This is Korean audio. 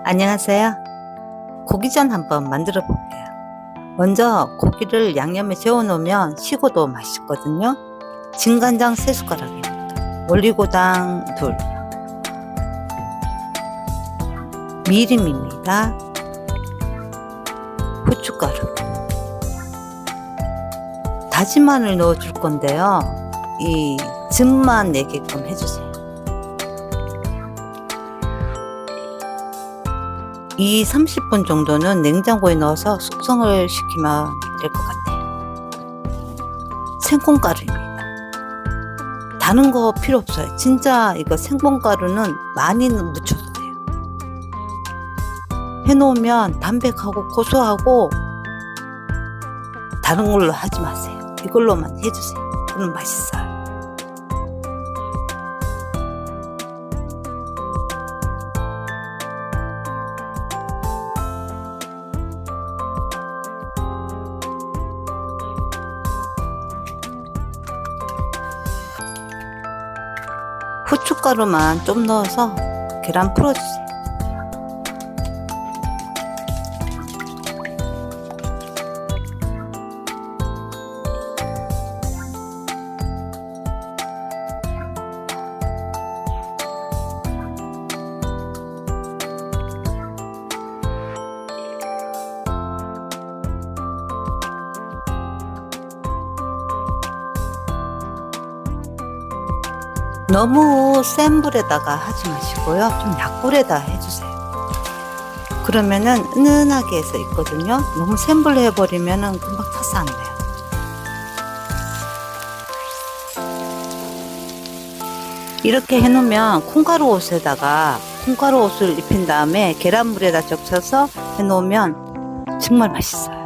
안녕하세요. 고기전 한번 만들어 볼게요. 먼저 고기를 양념에 재워 놓으면 식어도 맛있거든요. 진간장 3숟가락입니다. 올리고당 2, 미림입니다. 후춧가루, 다진 마늘 넣어 줄 건데요. 이 즙만 내게끔 해주세요. 이 30분 정도는 냉장고에 넣어서 숙성을 시키면 될 것 같아요. 생콩가루입니다. 다른 거 필요 없어요. 진짜 이거 생콩가루는 많이 묻혀도 돼요. 해놓으면 담백하고 고소하고 다른 걸로 하지 마세요. 이걸로만 해주세요. 그럼 맛있어요. 후춧가루만 좀 넣어서 계란 풀어주세요. 너무 센 불에다가 하지 마시고요. 좀 약불에다 해주세요. 그러면은 은은하게 해서 있거든요. 너무 센 불로 해버리면은 금방 타서 안 돼요. 이렇게 해놓으면 콩가루 옷에다가 콩가루 옷을 입힌 다음에 계란물에다 적셔서 해놓으면 정말 맛있어요.